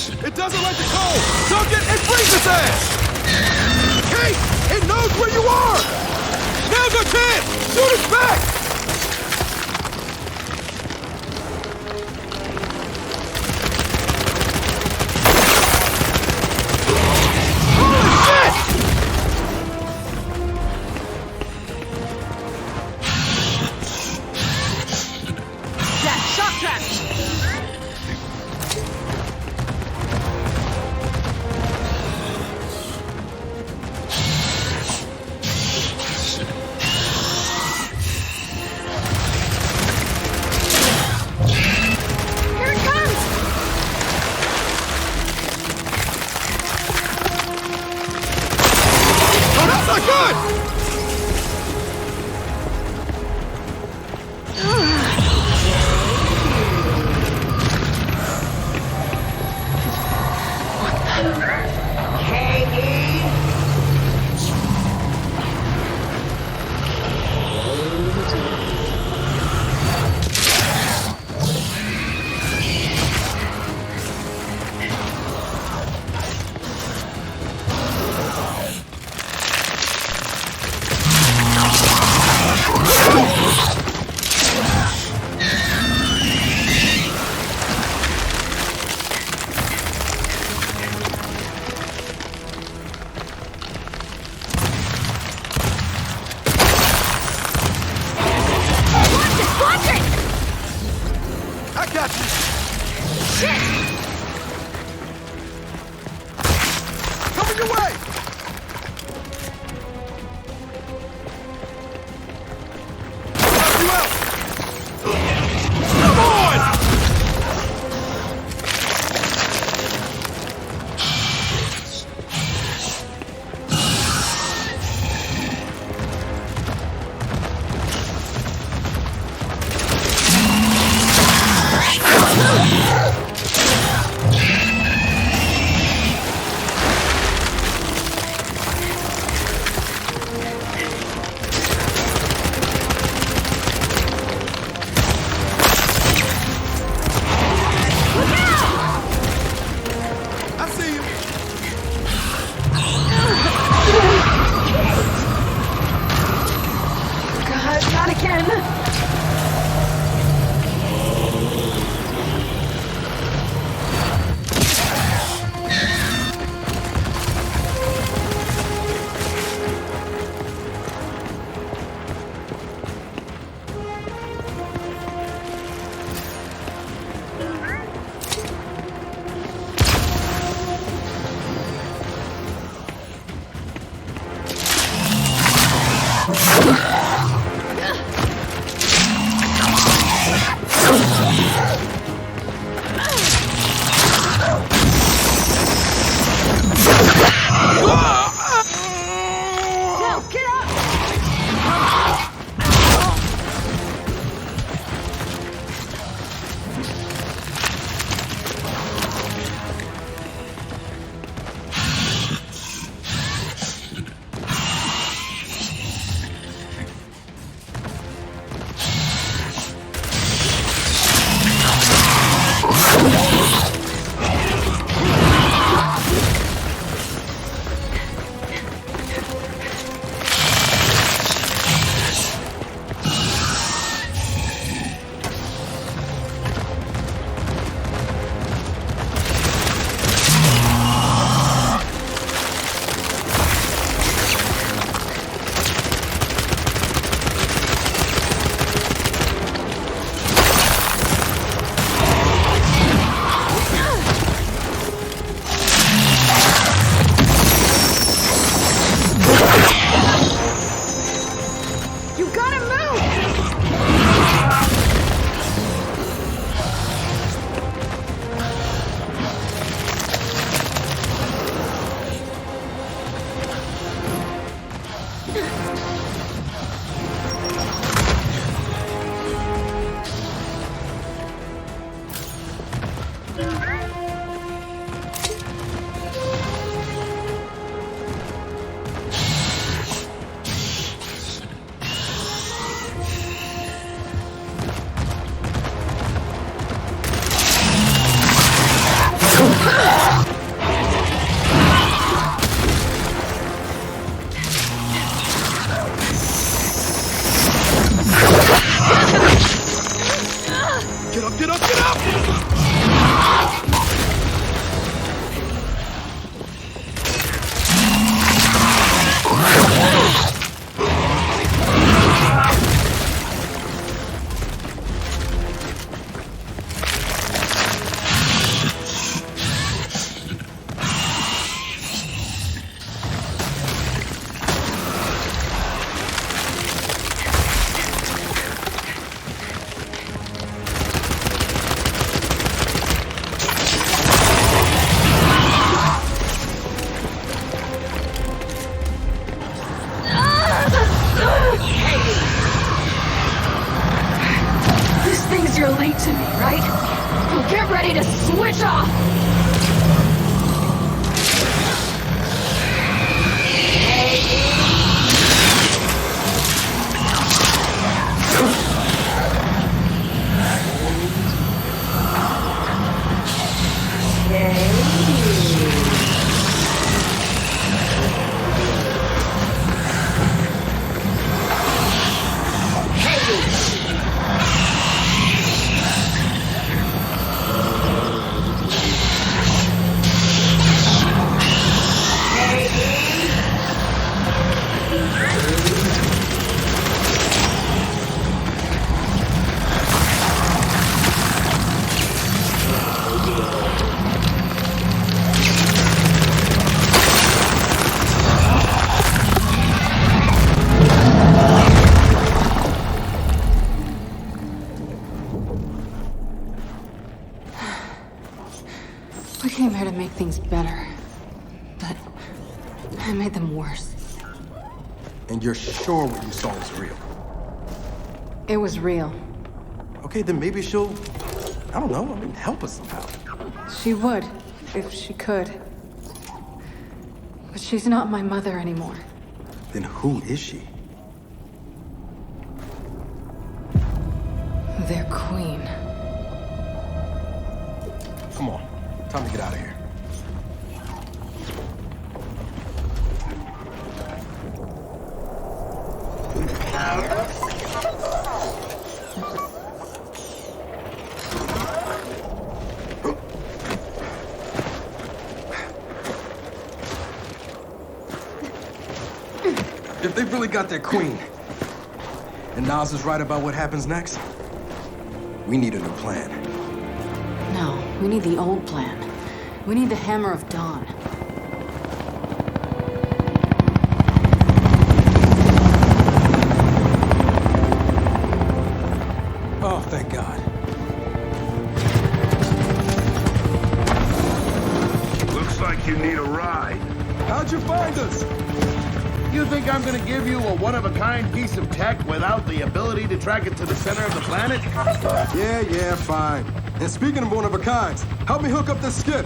It doesn't like the cold! Dunk it and freeze its ass! Kait! It knows where you are! Now's our chance! Shoot it back! Holy shit! Jack, shock trap! We came here to make things better, but I made them worse. And you're sure what you saw was real? It was real. Okay, then maybe she'll, I don't know, help us somehow. She would, if she could. But she's not my mother anymore. Then who is she? Their queen. Come on, time to get out of here. If they've really got their queen, and Nas is right about what happens next, we need a new plan. No, we need the old plan. We need the Hammer of Dawn. Oh, thank God. Looks like you need a ride. How'd you find us? You think I'm gonna give you a one-of-a-kind piece of tech without the ability to track it to the center of the planet? Yeah, fine. And speaking of one-of-a-kinds, help me hook up this skip.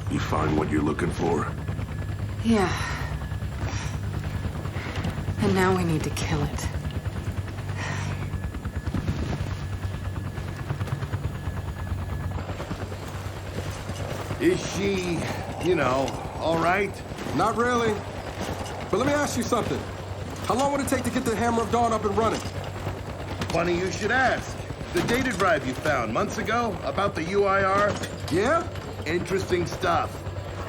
You find what you're looking for? Yeah. And now we need to kill it. Is she, all right? Not really. But let me ask you something. How long would it take to get the Hammer of Dawn up and running? Funny you should ask. The data drive you found months ago about the UIR? Yeah? Interesting stuff.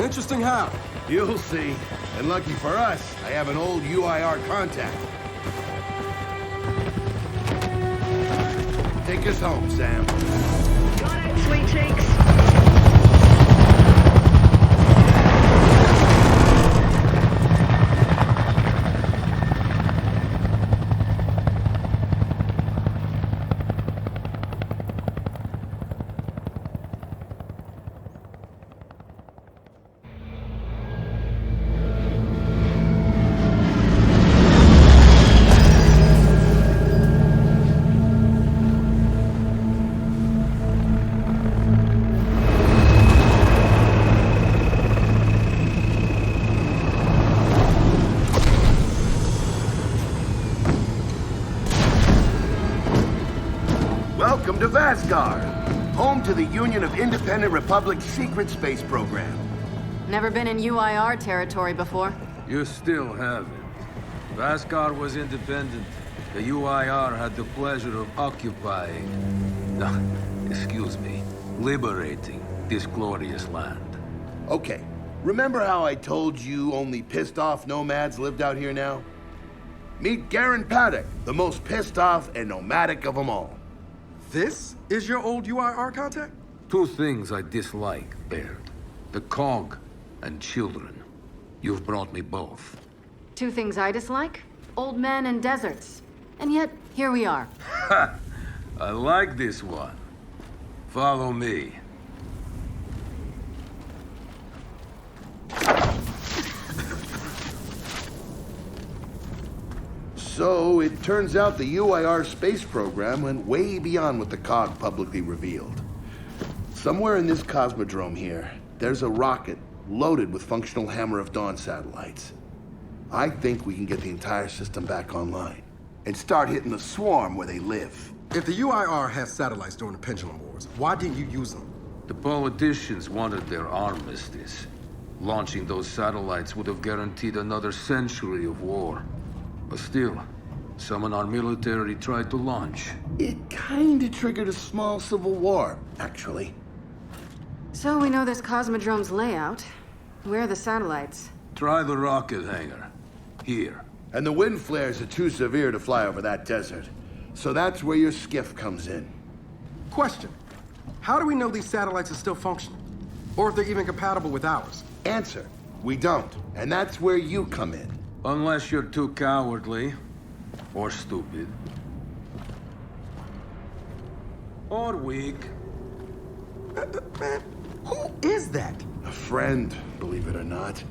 Interesting how? You'll see. And lucky for us, I have an old UIR contact. Take us home, Sam. Got it, sweet cheeks. Welcome to Vasgar, home to the Union of Independent Republics secret space program. Never been in UIR territory before. You still haven't. Vasgar was independent. The UIR had the pleasure of occupying... No, excuse me, liberating this glorious land. Okay, remember how I told you only pissed-off nomads lived out here now? Meet Garen Paddock, the most pissed-off and nomadic of them all. This is your old UIR contact? Two things I dislike, Baird. The cog and children. You've brought me both. Two things I dislike? Old men and deserts. And yet, here we are. Ha! I like this one. Follow me. So, it turns out the UIR space program went way beyond what the COG publicly revealed. Somewhere in this cosmodrome here, there's a rocket loaded with functional Hammer of Dawn satellites. I think we can get the entire system back online and start hitting the swarm where they live. If the UIR has satellites during the Pendulum Wars, why didn't you use them? The politicians wanted their armistice. Launching those satellites would have guaranteed another century of war. But still, some in our military tried to launch. It kinda triggered a small civil war, actually. So we know this Cosmodrome's layout. Where are the satellites? Try the rocket hangar. Here. And the wind flares are too severe to fly over that desert. So that's where your skiff comes in. Question. How do we know these satellites are still functional? Or if they're even compatible with ours? Answer, we don't. And that's where you come in. Unless you're too cowardly. Or stupid. Or weak. Man, who is that? A friend, believe it or not.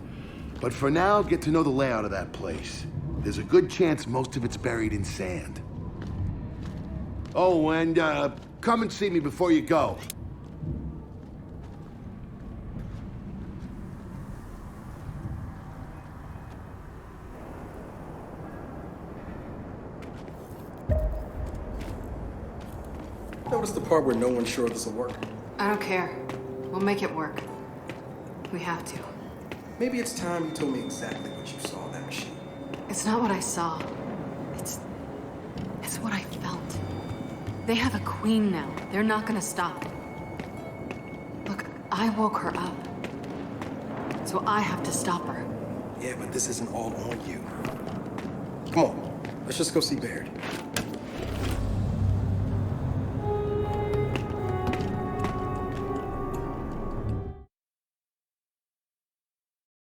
But for now, get to know the layout of that place. There's a good chance most of it's buried in sand. Oh, and come and see me before you go. Notice the part where no one's sure this will work. I don't care. We'll make it work. We have to. Maybe it's time you told me exactly what you saw in that machine. It's not what I saw. It's what I felt. They have a queen now. They're not gonna stop. Look, I woke her up. So I have to stop her. Yeah, but this isn't all on you. Come on, let's just go see Byrd.